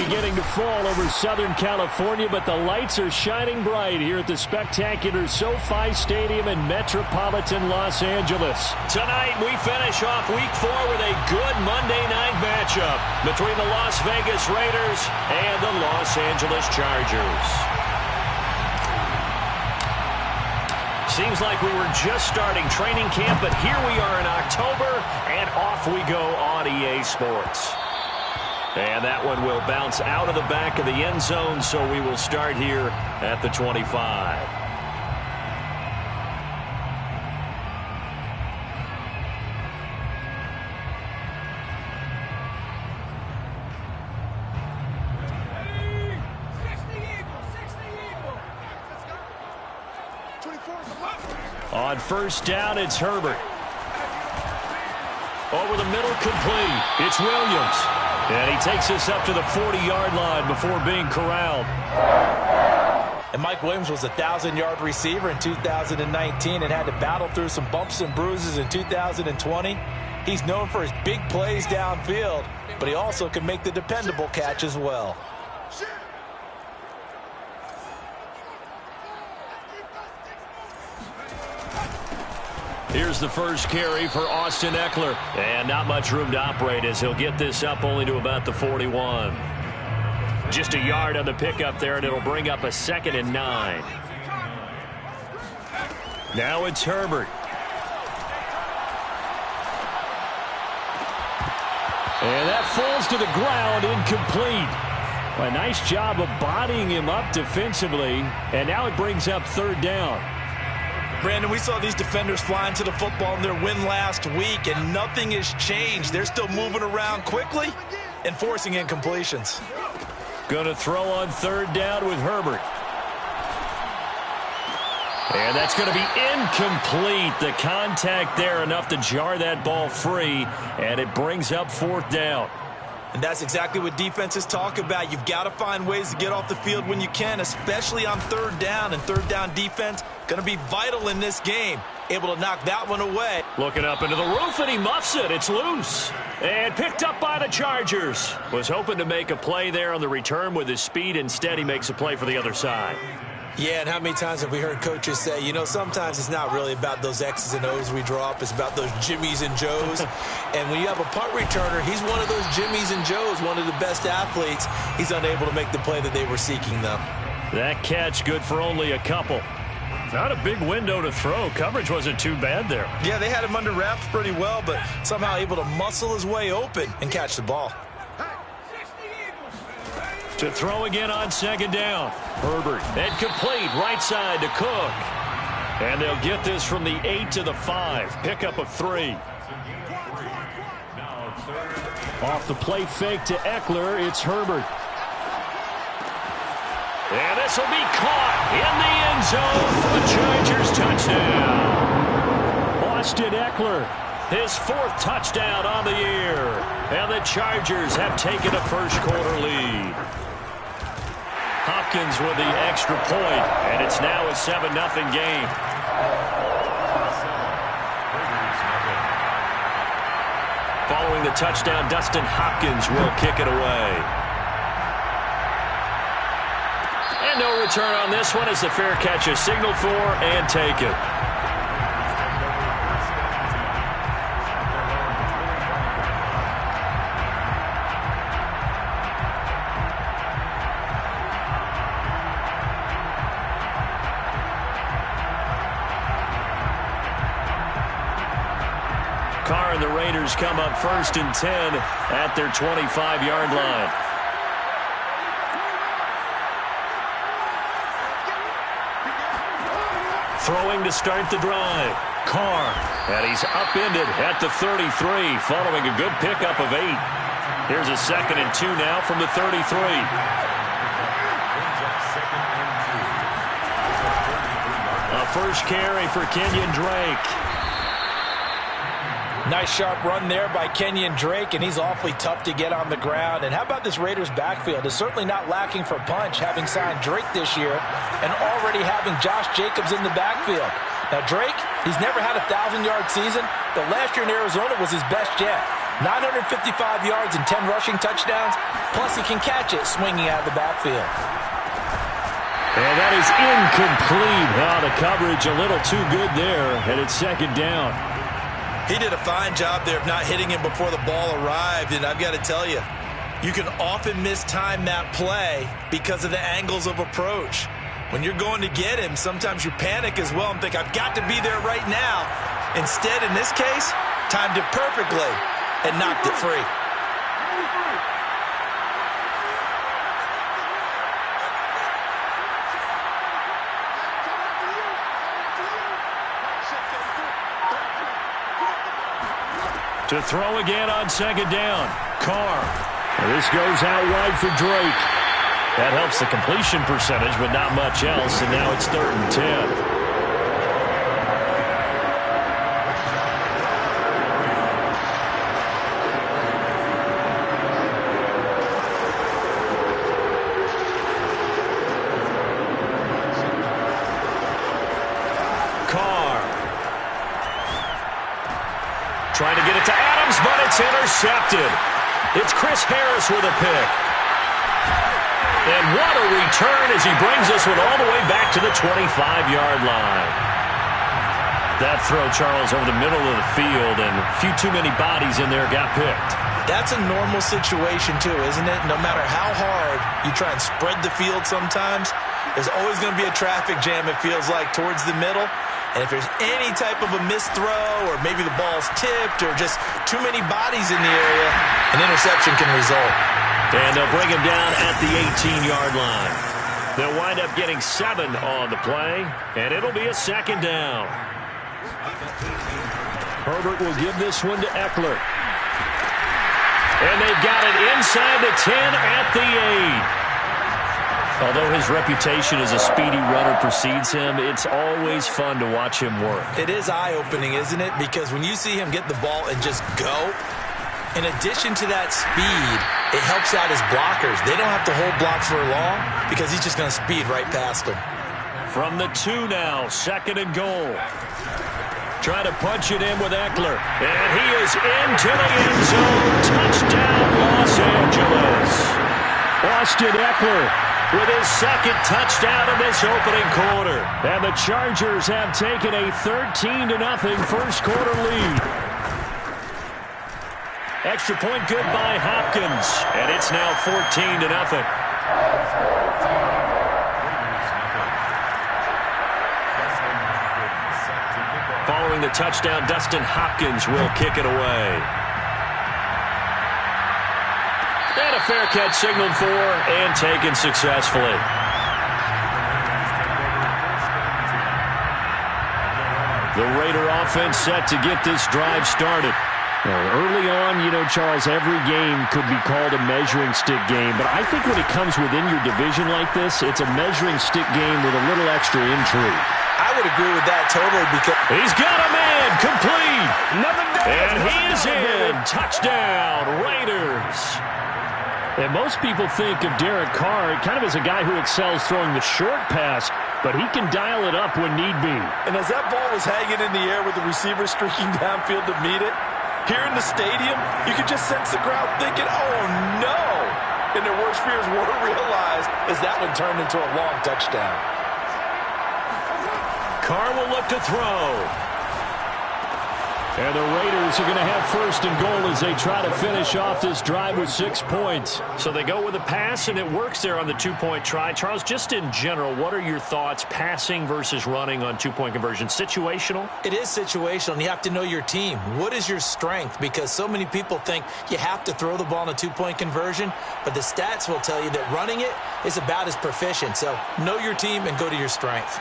beginning to fall over Southern California, but the lights are shining bright here at the spectacular SoFi Stadium in metropolitan Los Angeles. Tonight, we finish off Week 4 with a good Monday night matchup between the Las Vegas Raiders and the Los Angeles Chargers. Seems like we were just starting training camp, but here we are in October, and off we go on EA Sports. And that one will bounce out of the back of the end zone, so we will start here at the 25. On first down, it's Herbert. Over the middle, complete. It's Williams. And he takes us up to the 40-yard line before being corralled. And Mike Williams was a 1,000-yard receiver in 2019 and had to battle through some bumps and bruises in 2020. He's known for his big plays downfield, but he also can make the dependable catch as well. Here's the first carry for Austin Eckler. And not much room to operate as he'll get this up only to about the 41. Just a yard on the pickup there, and it'll bring up a 2nd and 9. Now it's Herbert. And that falls to the ground, incomplete. A nice job of bodying him up defensively, and now it brings up 3rd down. Brandon, we saw these defenders flying to the football in their win last week, and nothing has changed. They're still moving around quickly and forcing incompletions. Going to throw on 3rd down with Herbert. And that's going to be incomplete. The contact there enough to jar that ball free, and it brings up 4th down. And that's exactly what defenses talk about. You've got to find ways to get off the field when you can, especially on 3rd down. And 3rd down defense going to be vital in this game. Able to knock that one away. Looking up into the roof, and he muffs it. It's loose. And picked up by the Chargers. Was hoping to make a play there on the return with his speed. Instead, he makes a play for the other side. Yeah, and how many times have we heard coaches say, you know, sometimes it's not really about those X's and O's we draw up. It's about those Jimmies and Joes. And when you have a punt returner, he's one of those Jimmies and Joes, one of the best athletes. He's unable to make the play that they were seeking, though. That catch good for only a couple. Not a big window to throw. Coverage wasn't too bad there. Yeah, they had him under wraps pretty well, but somehow able to muscle his way open and catch the ball. To throw again on 2nd down. Herbert. And complete right side to Cook. And they'll get this from the 8 to the 5. Pickup of 3. Off the play fake to Eckler, it's Herbert. And this will be caught in the end zone for a Chargers touchdown. Austin Eckler, his 4th touchdown on the year. And the Chargers have taken a first-quarter lead. Hopkins with the extra point, and it's now a 7-0 game. Following the touchdown, Dustin Hopkins will kick it away. And no return on this one as the fair catch is signaled for and taken. Carr and the Raiders come up 1st and 10 at their 25-yard line. Throwing to start the drive. Carr, and he's upended at the 33 following a good pickup of 8. Here's a 2nd and 2 now from the 33. A first carry for Kenyon Drake. Nice sharp run there by Kenyon Drake, and he's awfully tough to get on the ground. And how about this Raiders backfield? It's certainly not lacking for punch, having signed Drake this year and already having Josh Jacobs in the backfield. Now Drake, he's never had a 1,000-yard season, but last year in Arizona was his best yet. 955 yards and 10 rushing touchdowns, plus he can catch it swinging out of the backfield. And that is incomplete. Oh, the coverage a little too good there, and it's second down. He did a fine job there of not hitting him before the ball arrived, and I've got to tell you, you can often mistime that play because of the angles of approach. When you're going to get him, sometimes you panic as well and think, I've got to be there right now. Instead, in this case, timed it perfectly and knocked it free. To throw again on second down. Carr. This goes out wide for Drake. That helps the completion percentage, but not much else, and now it's 3rd and 10. Trying to get it to Adams, but it's intercepted. It's Chris Harris with a pick. And what a return as he brings this one all the way back to the 25-yard line. That throw, Charles, over the middle of the field, and a few too many bodies in there got picked. That's a normal situation, too, isn't it? No matter how hard you try and spread the field sometimes, there's always going to be a traffic jam, it feels like, towards the middle. And if there's any type of a missed throw or maybe the ball's tipped or just too many bodies in the area, an interception can result. And they'll bring him down at the 18-yard line. They'll wind up getting 7 on the play, and it'll be a second down. Herbert will give this one to Eckler. And they've got it inside the 10 at the 8. Although his reputation as a speedy runner precedes him, it's always fun to watch him work. It is eye-opening, isn't it? Because when you see him get the ball and just go, in addition to that speed, it helps out his blockers. They don't have to hold blocks for long because he's just going to speed right past them. From the 2 now, 2nd and goal. Trying to punch it in with Eckler. And he is into the end zone. Touchdown, Los Angeles. Austin Eckler with his 2nd touchdown in this opening quarter. And the Chargers have taken a 13-0 first quarter lead. Extra point good by Hopkins. And it's now 14-0. Following the touchdown, Dustin Hopkins will kick it away. And a fair catch signaled for and taken successfully. The Raider offense set to get this drive started. Early on, Charles, every game could be called a measuring stick game. But I think when it comes within your division like this, it's a measuring stick game with a little extra intrigue. I would agree with that totally because he's got a man complete. And he is in. Touchdown, Raiders. And most people think of Derek Carr kind of as a guy who excels throwing the short pass, but he can dial it up when need be. And as that ball was hanging in the air with the receiver streaking downfield to meet it, here in the stadium, you could just sense the crowd thinking, oh, no. And their worst fears were realized as that one turned into a long touchdown. Carr will look to throw. And the Raiders are going to have 1st and goal as they try to finish off this drive with 6 points. So they go with a pass, and it works there on the 2-point try. Charles, just in general, what are your thoughts passing versus running on 2-point conversion? Situational? It is situational, and you have to know your team. What is your strength? Because so many people think you have to throw the ball in a 2-point conversion, but the stats will tell you that running it is about as proficient. So know your team and go to your strength.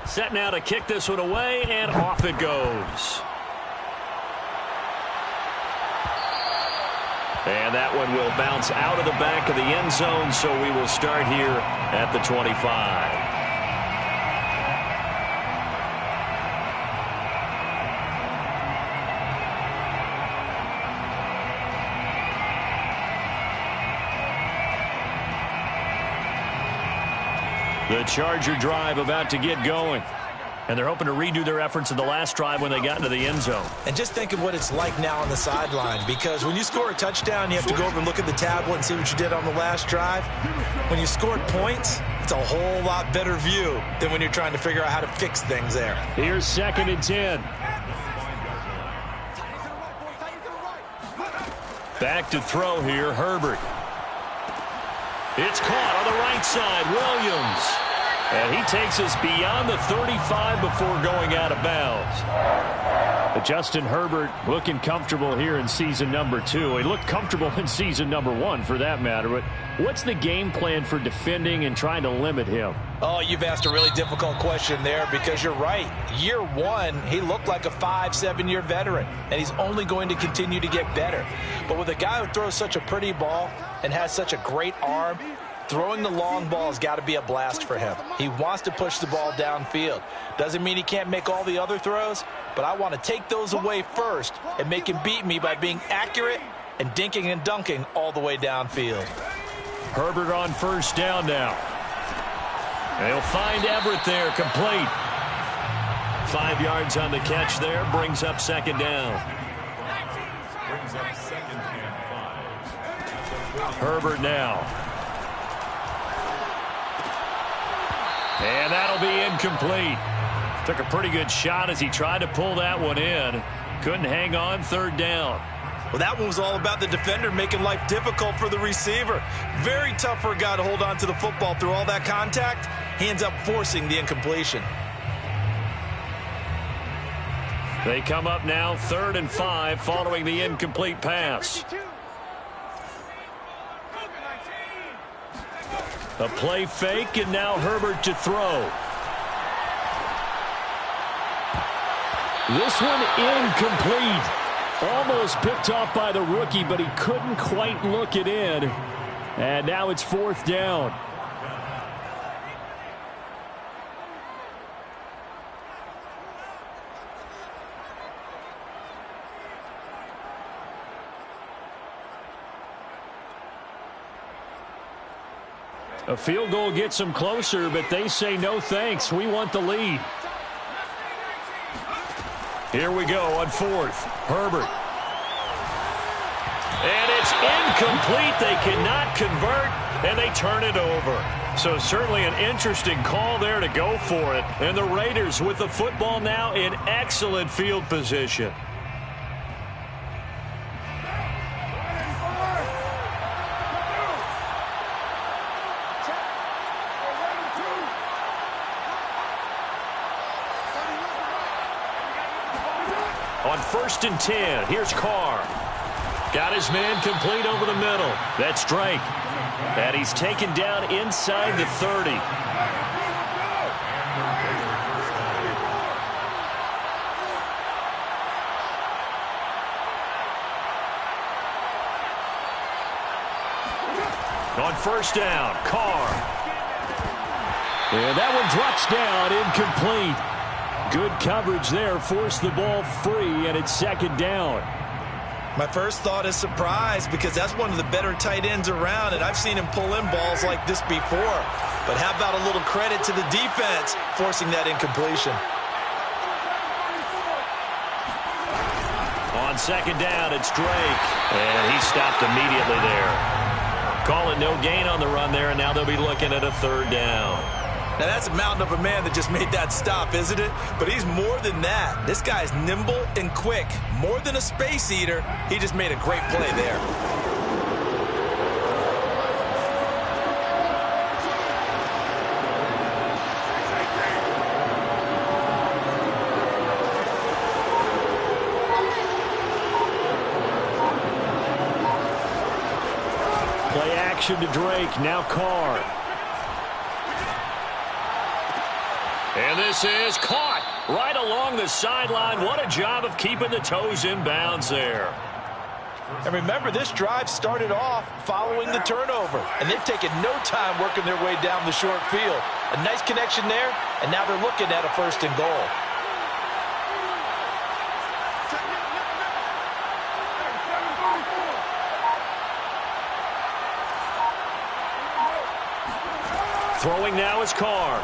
Set now to kick this one away, and off it goes. And that one will bounce out of the back of the end zone, so we will start here at the 25. The Charger drive about to get going. And they're hoping to redo their efforts in the last drive when they got into the end zone. And just think of what it's like now on the sideline, because when you score a touchdown, you have to go over and look at the tablet and see what you did on the last drive. When you scored points, it's a whole lot better view than when you're trying to figure out how to fix things there. Here's 2nd and 10. Back to throw here, Herbert. It's caught on the right side, Williams. And he takes us beyond the 35 before going out of bounds. But Justin Herbert looking comfortable here in season number 2. He looked comfortable in season number 1 for that matter. But what's the game plan for defending and trying to limit him? Oh, you've asked a really difficult question there, because you're right. Year 1, he looked like a 5-7-year veteran, and he's only going to continue to get better. But with a guy who throws such a pretty ball and has such a great arm, throwing the long ball has got to be a blast for him. He wants to push the ball downfield. Doesn't mean he can't make all the other throws, but I want to take those away first and make him beat me by being accurate and dinking and dunking all the way downfield. Herbert on 1st down now. They'll find Everett there, complete. 5 yards on the catch there, brings up 2nd down. Herbert now. And that'll be incomplete. Took a pretty good shot as he tried to pull that one in. Couldn't hang on, 3rd down. Well, that one was all about the defender making life difficult for the receiver. Very tough for a guy to hold on to the football through all that contact. He ends up forcing the incompletion. They come up now 3rd and 5 following the incomplete pass. A play fake, and now Herbert to throw. This one incomplete. Almost picked off by the rookie, but he couldn't quite look it in. And now it's 4th down. A field goal gets them closer, but they say no thanks. We want the lead. Here we go on 4th. Herbert. And it's incomplete. They cannot convert, and they turn it over. So certainly an interesting call there to go for it. And the Raiders with the football now in excellent field position. On 1st and 10, here's Carr. Got his man complete over the middle. That's Drake. And he's taken down inside the 30. On 1st down, Carr. And that one drops down, incomplete. Good coverage there, forced the ball free, and it's 2nd down. My first thought is surprise, because that's one of the better tight ends around, and I've seen him pull in balls like this before. But how about a little credit to the defense forcing that incompletion? On 2nd down, it's Drake, and he stopped immediately there. Call it no gain on the run there, and now they'll be looking at a 3rd down. Now, that's a mountain of a man that just made that stop, isn't it? But he's more than that. This guy's nimble and quick. More than a space eater, he just made a great play there. Play action to Drake, now Carr. And this is caught right along the sideline. What a job of keeping the toes in bounds there. And remember, this drive started off following the turnover, and they've taken no time working their way down the short field. A nice connection there, and now they're looking at a 1st and goal. Throwing now is Carr.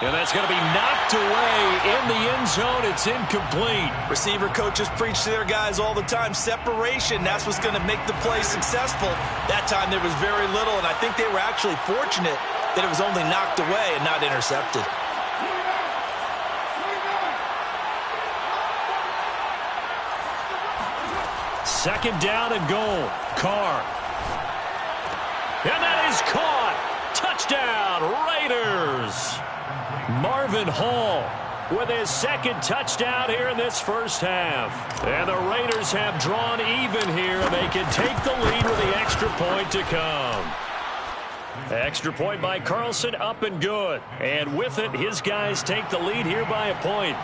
And that's going to be knocked away in the end zone. It's incomplete. Receiver coaches preach to their guys all the time. Separation, that's what's going to make the play successful. That time there was very little, and I think they were actually fortunate that it was only knocked away and not intercepted. Second down and goal. Carr. And that is caught. Touchdown, Raiders. Marvin Hall with his second touchdown here in this first half. And the Raiders have drawn even here. They can take the lead with the extra point to come. Extra point by Carlson, up and good. And with it, his guys take the lead here by a point.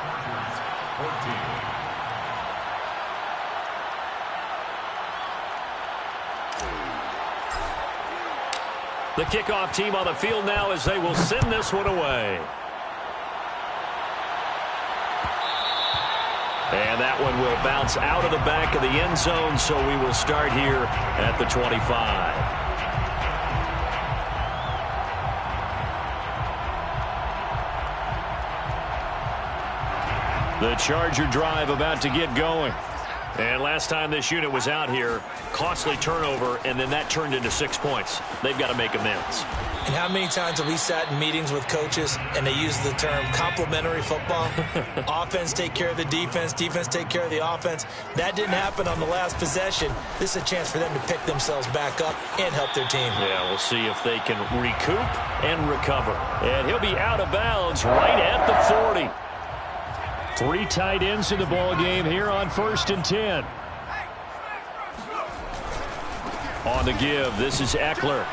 The kickoff team on the field now as they will send this one away. And that one will bounce out of the back of the end zone, so we will start here at the 25. The Charger drive about to get going. And last time this unit was out here, costly turnover, and then that turned into 6 points. They've got to make amends. And how many times have we sat in meetings with coaches and they use the term complementary football? Offense take care of the defense, defense take care of the offense. That didn't happen on the last possession. This is a chance for them to pick themselves back up and help their team. Yeah, we'll see if they can recoup and recover. And he'll be out of bounds right at the 40. 3 tight ends in the ball game here on 1st and 10. On the give, this is Eckler.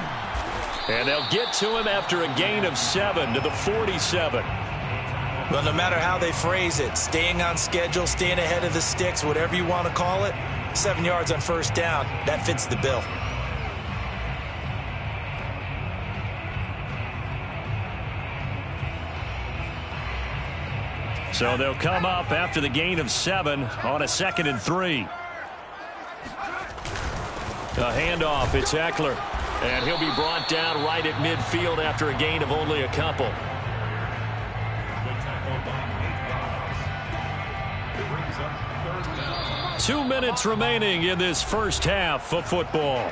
And they'll get to him after a gain of 7 to the 47. Well, no matter how they phrase it, staying on schedule, staying ahead of the sticks, whatever you want to call it, 7 yards on 1st down, that fits the bill. So they'll come up after the gain of 7 on a 2nd and 3. A handoff, it's Eckler. And he'll be brought down right at midfield after a gain of only a couple. Two minutes remaining in this first half of football.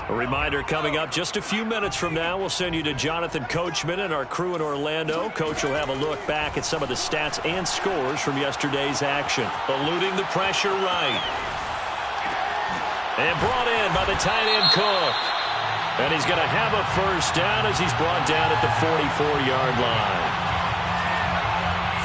A reminder coming up just a few minutes from now, we'll send you to Jonathan Coachman and our crew in Orlando. Coach will have a look back at some of the stats and scores from yesterday's action. Eluding the pressure right. And brought in by the tight end Cook. And he's going to have a first down as he's brought down at the 44-yard line.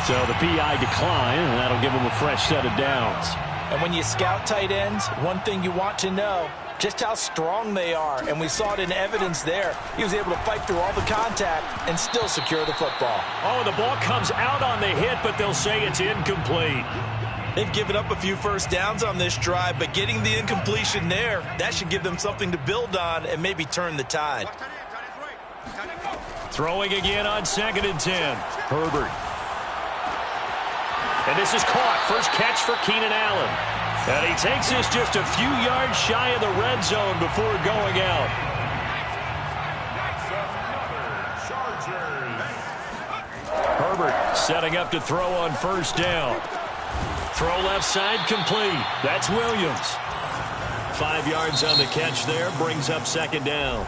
So the PI decline, and that'll give him a fresh set of downs. And when you scout tight ends, one thing you want to know, just how strong they are, and we saw it in evidence there. He was able to fight through all the contact and still secure the football. Oh, the ball comes out on the hit, but they'll say it's incomplete. They've given up a few first downs on this drive, but getting the incompletion there, that should give them something to build on and maybe turn the tide. Throwing again on 2nd and 10. Herbert. And this is caught. First catch for Keenan Allen. And he takes this just a few yards shy of the red zone before going out. Herbert setting up to throw on 1st down. Throw left side complete. That's Williams. 5 yards on the catch there. Brings up 2nd down.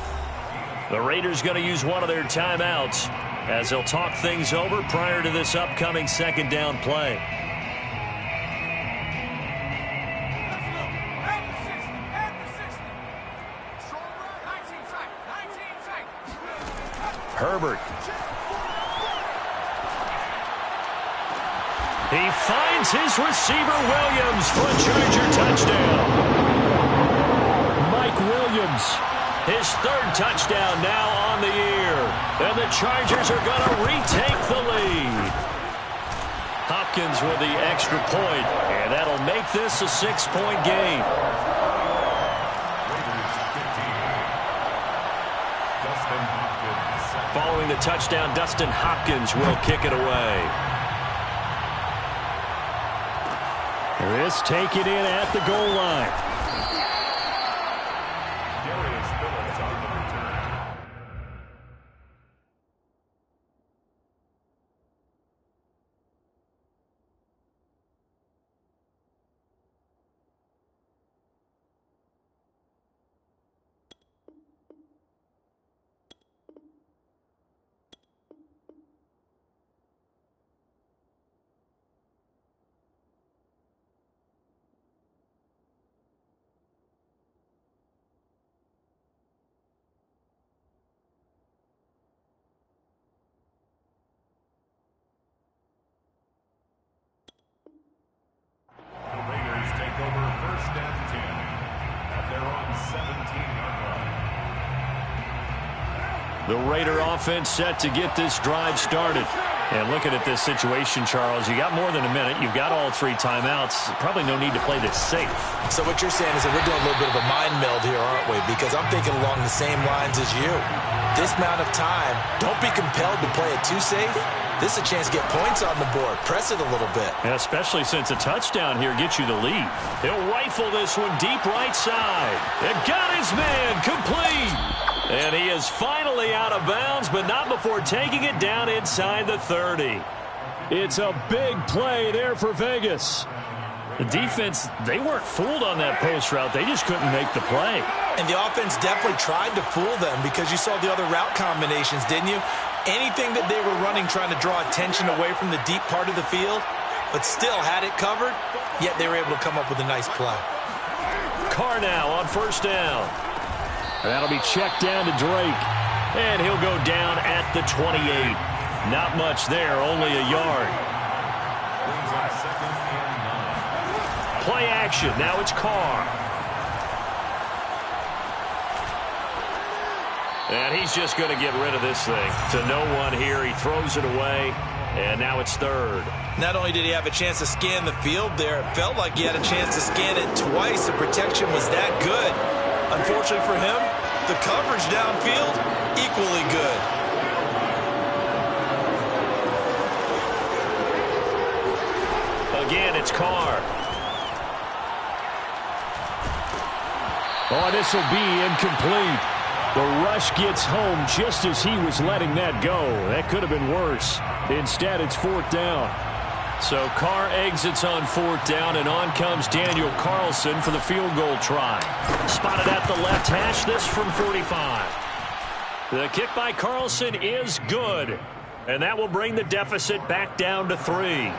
The Raiders going to use one of their timeouts as they'll talk things over prior to this upcoming 2nd down play. Herbert. He finds his receiver Williams for a Charger touchdown. Mike Williams, his 3rd touchdown now on the year. And the Chargers are going to retake the lead. Hopkins with the extra point, and that'll make this a 6-point game. Following the touchdown, Dustin Hopkins will kick it away. This taken in at the goal line. The Raider offense set to get this drive started. And looking at this situation, Charles, you got more than a minute. You've got all 3 timeouts. Probably no need to play this safe. So what you're saying is that we're doing a little bit of a mind meld here, aren't we? Because I'm thinking along the same lines as you. This amount of time, don't be compelled to play it too safe. This is a chance to get points on the board. Press it a little bit. And especially since a touchdown here gets you the lead. He'll rifle this one deep right side. And got his man complete. And he is finally out of bounds, but not before taking it down inside the 30. It's a big play there for Vegas. The defense, they weren't fooled on that post route. They just couldn't make the play. And the offense definitely tried to fool them because you saw the other route combinations, didn't you? Anything that they were running trying to draw attention away from the deep part of the field, but still had it covered, yet they were able to come up with a nice play. Carr now on first down. That'll be checked down to Drake. And he'll go down at the 28. Not much there, only a yard. Play action. Now it's Carr. And he's just going to get rid of this thing. To no one here. He throws it away. And now it's third. Not only did he have a chance to scan the field there, it felt like he had a chance to scan it twice. The protection was that good. Unfortunately for him, the coverage downfield, equally good. Again, it's Carr. Oh, this will be incomplete. The rush gets home just as he was letting that go. That could have been worse. Instead, it's 4th down. So Carr exits on 4th down, and on comes Daniel Carlson for the field goal try. Spotted at the left hash, this from 45. The kick by Carlson is good, and that will bring the deficit back down to 3.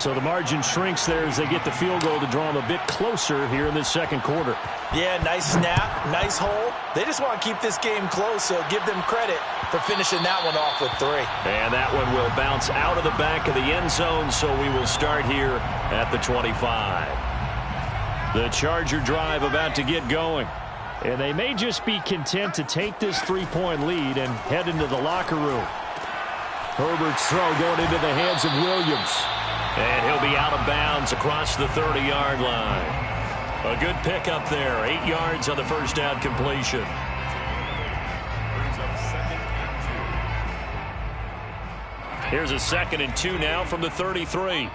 So the margin shrinks there as they get the field goal to draw them a bit closer here in this second quarter. Yeah, nice snap, nice hole. They just want to keep this game close, so give them credit for finishing that one off with 3. And that one will bounce out of the back of the end zone, so we will start here at the 25. The Charger drive about to get going. And they may just be content to take this 3-point lead and head into the locker room. Herbert's throw going into the hands of Williams. And he'll be out of bounds across the 30-yard line. A good pickup there. 8 yards on the first down completion. Here's a 2nd and 2 now from the 33.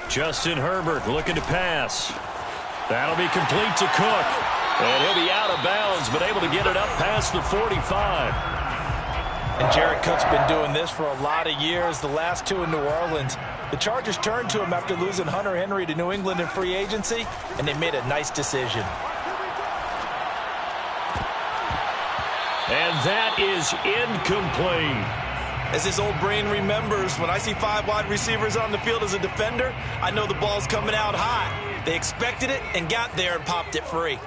Justin Herbert looking to pass. That'll be complete to Cook. And he'll be out of bounds, but able to get it up past the 45. And Jared Cook's been doing this for a lot of years, the last 2 in New Orleans. The Chargers turned to him after losing Hunter Henry to New England in free agency, and they made a nice decision. And that is incomplete. As his old brain remembers, when I see 5 wide receivers on the field as a defender, I know the ball's coming out hot. They expected it and got there and popped it free.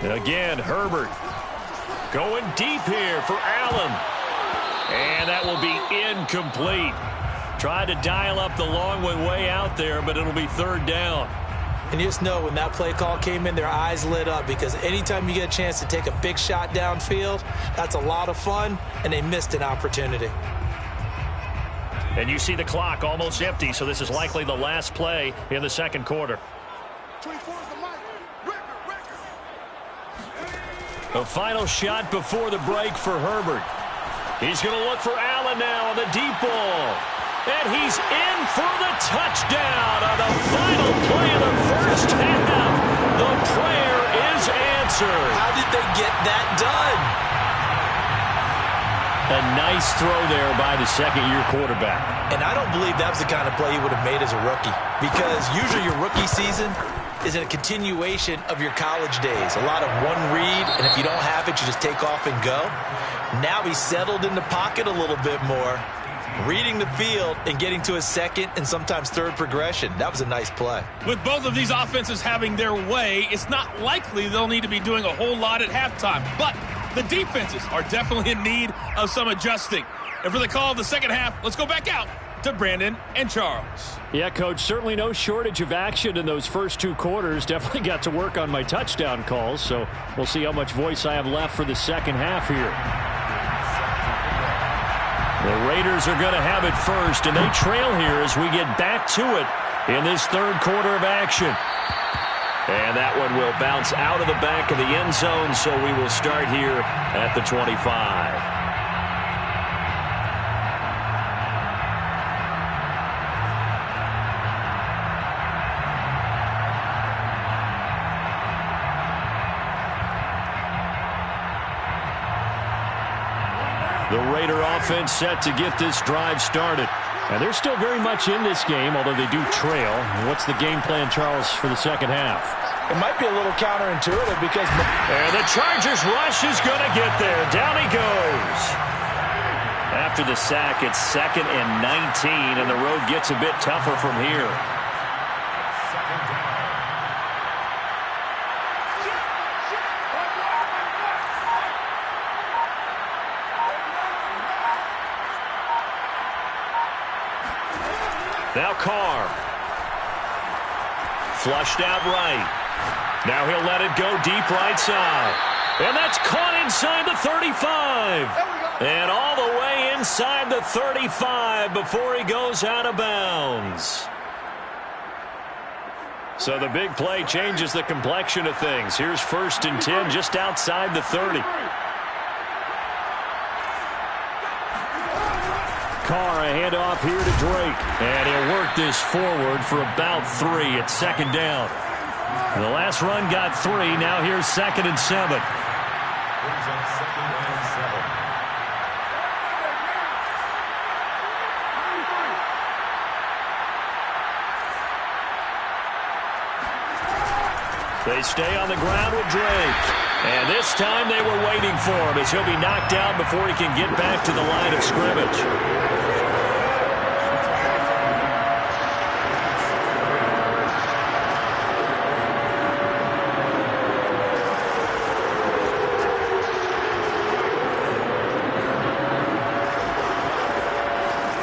Again, Herbert going deep here for Allen. And that will be incomplete. Tried to dial up the long one way out there, but it'll be 3rd down. And you just know when that play call came in, their eyes lit up because anytime you get a chance to take a big shot downfield, that's a lot of fun, and they missed an opportunity. And you see the clock almost empty, so this is likely the last play in the second quarter. A final shot before the break for Herbert. He's going to look for Allen now on the deep ball. And he's in for the touchdown on the final play of the first half. The prayer is answered. How did they get that done? A nice throw there by the second-year quarterback. And I don't believe that was the kind of play he would have made as a rookie. Because usually your rookie season is a continuation of your college days. A lot of one read, and if you don't have it, you just take off and go. Now he's settled in the pocket a little bit more, reading the field and getting to his second and sometimes third progression. That was a nice play. With both of these offenses having their way, it's not likely they'll need to be doing a whole lot at halftime. But the defenses are definitely in need of some adjusting. And for the call of the second half, let's go back out to Brandon and Charles. Yeah, Coach, certainly no shortage of action in those first two quarters. Definitely got to work on my touchdown calls, so we'll see how much voice I have left for the second half here. The Raiders are going to have it first, and they trail here as we get back to it in this third quarter of action. And that one will bounce out of the back of the end zone, so we will start here at the 25. The Raider offense set to get this drive started. And they're still very much in this game, although they do trail. What's the game plan, Charles, for the second half? It might be a little counterintuitive because... And the Chargers rush is going to get there. Down he goes. After the sack, it's 2nd and 19, and the road gets a bit tougher from here. Now Carr. Flushed out right. Now he'll let it go deep right side. And that's caught inside the 35. And all the way inside the 35 before he goes out of bounds. So the big play changes the complexion of things. Here's 1st and 10 just outside the 30. Carr, a handoff here to Drake. And he'll work this forward for about 3. It's 2nd down. The last run got 3. Now here's 2nd and 7. They stay on the ground with Drake. And this time they were waiting for him as he'll be knocked down before he can get back to the line of scrimmage.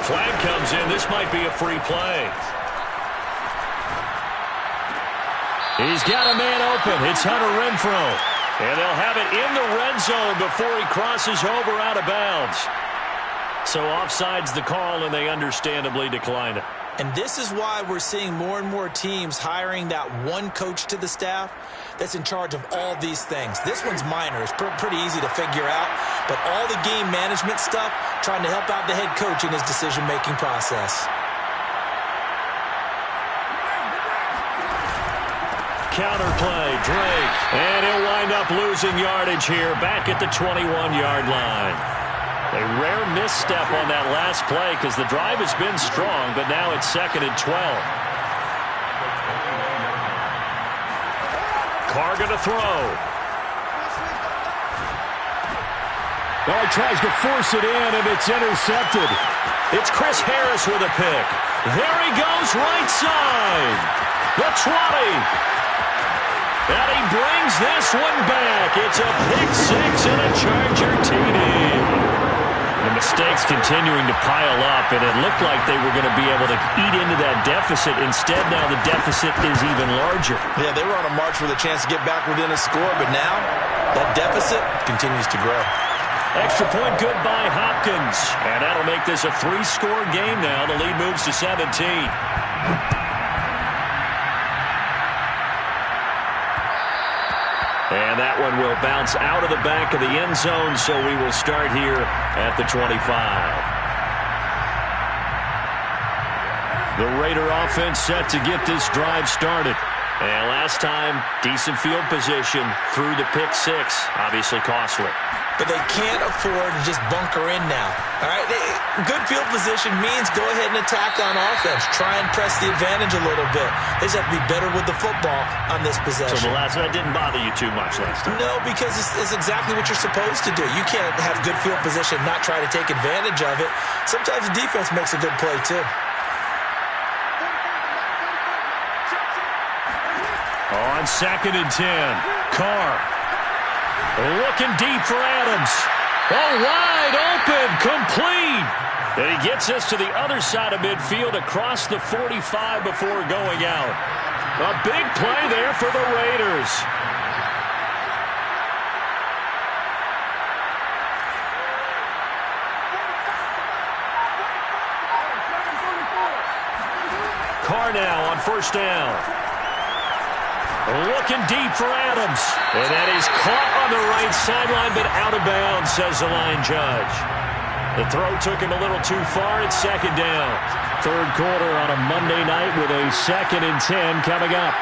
Flag comes in. This might be a free play. He's got a man open. It's Hunter Renfrow. And they'll have it in the red zone before he crosses over out of bounds. So offside's the call, and they understandably decline it. And this is why we're seeing more and more teams hiring that one coach to the staff that's in charge of all these things. This one's minor. It's pretty easy to figure out. But all the game management stuff, trying to help out the head coach in his decision-making process. Counter play, Drake. And he'll wind up losing yardage here back at the 21-yard line. A rare misstep on that last play because the drive has been strong, but now it's 2nd and 12. Carr going to throw. Well, he tries to force it in, and it's intercepted. It's Chris Harris with a pick. There he goes, right side. The 20. And he brings this one back. It's a pick 6 and a Charger TD. The mistakes continuing to pile up, and it looked like they were going to be able to eat into that deficit. Instead, now the deficit is even larger. Yeah, they were on a march with a chance to get back within a score, but now that deficit continues to grow. Extra point good by Hopkins. And that'll make this a 3-score game now. The lead moves to 17. And that one will bounce out of the back of the end zone, so we will start here at the 25. The Raider offense set to get this drive started. And last time, decent field position through the pick six. Obviously costly. But they can't afford to just bunker in now. All right, good field position means go ahead and attack on offense. Try and press the advantage a little bit. They just have to be better with the football on this possession. So that didn't bother you too much last time? No, because it's exactly what you're supposed to do. You can't have good field position, not try to take advantage of it. Sometimes the defense makes a good play too. On 2nd and 10, Carr looking deep for Adams. Oh, wide open, complete. And he gets us to the other side of midfield across the 45 before going out. A big play there for the Raiders. Carr now on 1st down. Looking deep for Adams. And that is caught on the right sideline, but out of bounds, says the line judge. The throw took him a little too far. It's 2nd down. 3rd quarter on a Monday night with a 2nd and 10 coming up.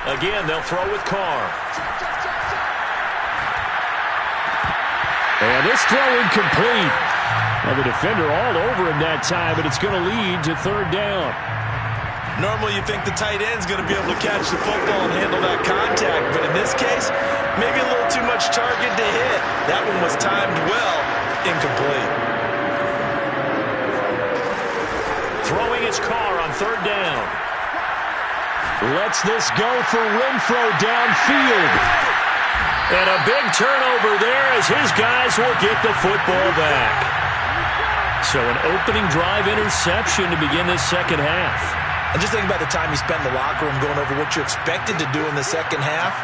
Again, they'll throw with Carr. And this throw incomplete. Well, the defender all over him that time, but it's going to lead to 3rd down. Normally you think the tight end's going to be able to catch the football and handle that contact, but in this case, maybe a little too much target to hit. That one was timed well, incomplete. Throwing his Carr on 3rd down. Lets this go for Renfro downfield. And a big turnover there as his guys will get the football back. So an opening drive interception to begin this 2nd half. And just think about the time you spent in the locker room going over what you expected to do in the 2nd half.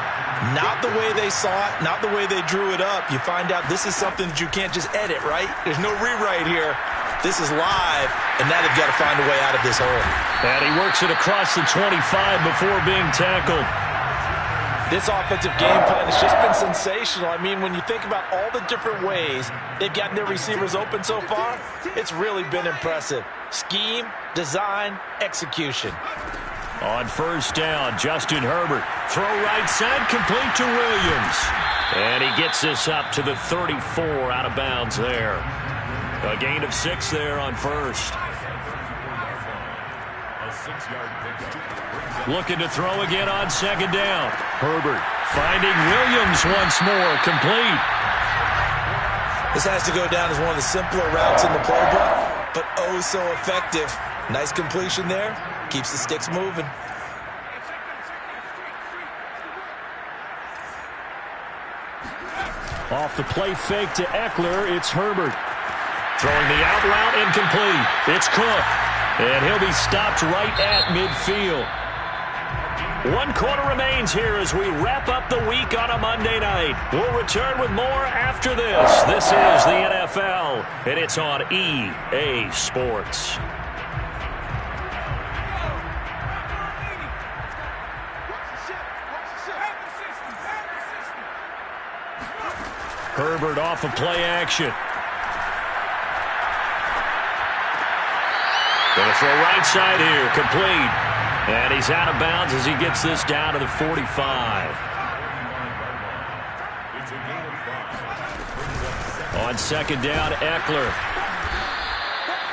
Not the way they saw it, not the way they drew it up. You find out this is something that you can't just edit, right? There's no rewrite here. This is live, and now they've got to find a way out of this hole. And he works it across the 25 before being tackled. This offensive game plan has just been sensational. I mean, when you think about all the different ways they've gotten their receivers open so far, it's really been impressive. Scheme, design, execution. On 1st down, Justin Herbert. Throw right side, complete to Williams. And he gets this up to the 34, out of bounds there. A gain of 6 there on 1st. Looking to throw again on 2nd down. Herbert finding Williams once more, complete. This has to go down as one of the simpler routes in the playbook, but oh so effective. Nice completion there. Keeps the sticks moving. Off the play fake to Eckler, it's Herbert. Throwing the out route, incomplete. It's Cook. And he'll be stopped right at midfield. 1 quarter remains here as we wrap up the week on a Monday night. We'll return with more after this. This is the NFL, and it's on EA Sports. Herbert off of play action. Going to throw right side here, complete. And he's out of bounds as he gets this down to the 45. On 2nd down, Eckler.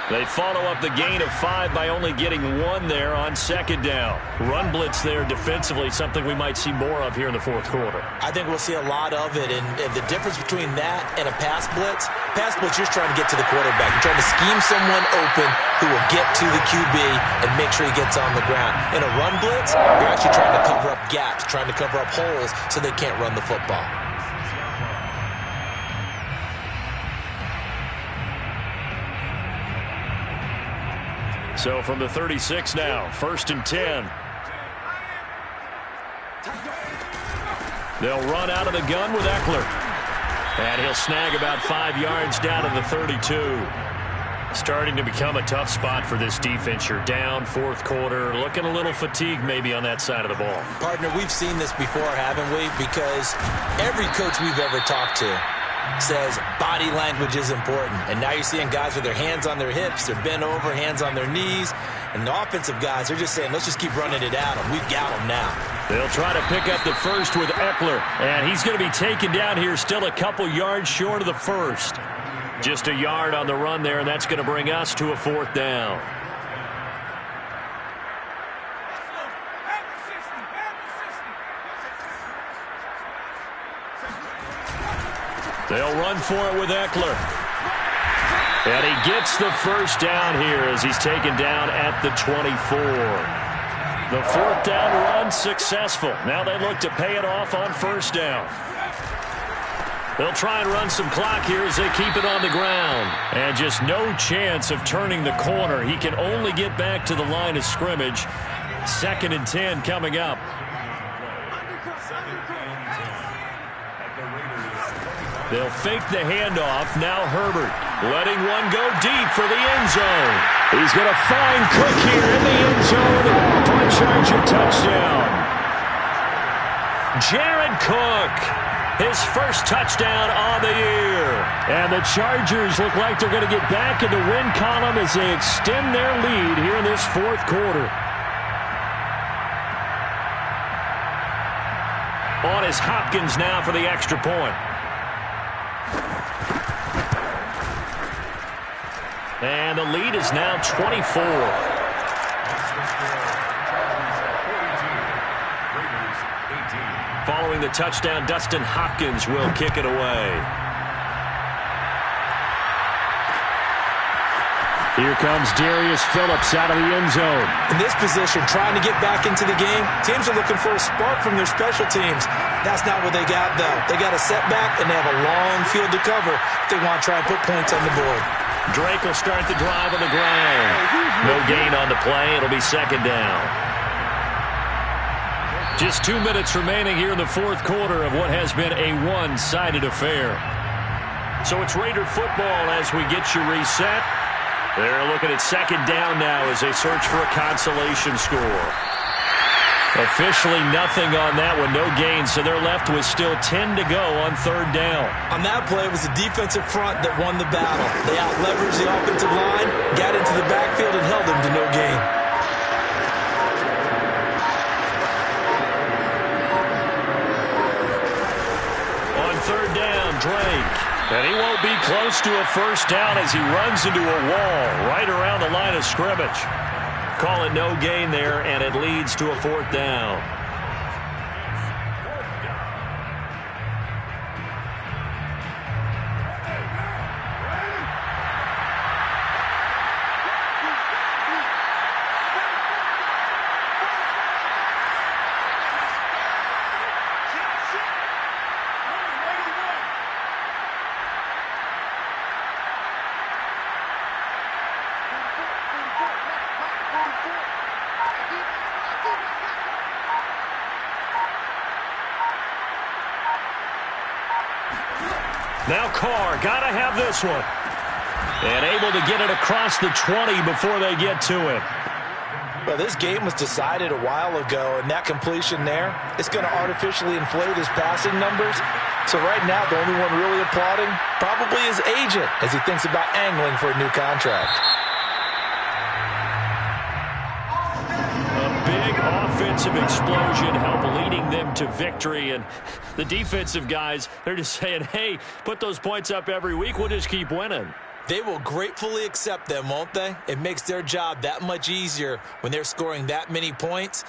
They follow up the gain of 5 by only getting 1 there on 2nd down. Run blitz there defensively, something we might see more of here in the 4th quarter. I think we'll see a lot of it, and the difference between that and a pass blitz, you're trying to get to the quarterback. You're trying to scheme someone open who will get to the QB and make sure he gets on the ground. In a run blitz, you're actually trying to cover up gaps, trying to cover up holes so they can't run the football. So from the 36 now, 1st and 10. They'll run out of the gun with Eckler. And he'll snag about 5 yards down to the 32. Starting to become a tough spot for this defense. You're down, fourth quarter, looking a little fatigued maybe on that side of the ball. Partner, we've seen this before, haven't we? Because every coach we've ever talked to says body language is important. And now you're seeing guys with their hands on their hips, they're bent over, hands on their knees. And the offensive guys, they're just saying, let's just keep running it at them. We've got them now. They'll try to pick up the first with Eckler. And he's going to be taken down here still a couple yards short of the first. Just a yard on the run there, and that's going to bring us to a fourth down. They'll run for it with Eckler. And he gets the first down here as he's taken down at the 24. The fourth down run successful. Now they look to pay it off on first down. They'll try and run some clock here as they keep it on the ground. And just no chance of turning the corner. He can only get back to the line of scrimmage. 2nd and 10 coming up. They'll fake the handoff. Now Herbert letting one go deep for the end zone. He's going to find Cook here in the end zone for a Charger touchdown. Jared Cook. His first touchdown on the year. And the Chargers look like they're going to get back in the win column as they extend their lead here in this fourth quarter. On is Hopkins now for the extra point. And the lead is now 24. Following the touchdown, Dustin Hopkins will kick it away. Here comes Darius Phillips out of the end zone. In this position, trying to get back into the game, teams are looking for a spark from their special teams. That's not what they got, though. They got a setback, and they have a long field to cover if they want to try and put points on the board. Drake will start the drive on the ground. No gain on the play. It'll be second down. Just 2 minutes remaining here in the fourth quarter of what has been a one-sided affair. So it's Raider football as we get you reset. They're looking at second down now as they search for a consolation score. Officially nothing on that one, no gain, so they're left with still 10 to go on third down. On that play, it was the defensive front that won the battle. They out-leveraged the offensive line, got into the backfield, and held them to no gain. Third down, Drake. And he won't be close to a first down as he runs into a wall right around the line of scrimmage. Call it no gain there, and it leads to a fourth down. Now Carr, got to have this one. And able to get it across the 20 before they get to it. Well, this game was decided a while ago, and that completion there, it's going to artificially inflate his passing numbers. So right now, the only one really applauding probably his agent as he thinks about angling for a new contract. Offensive explosion help leading them to victory, and the defensive guys, they're just saying, hey, put those points up every week, we'll just keep winning. They will gratefully accept them, won't they? It makes their job that much easier when they're scoring that many points.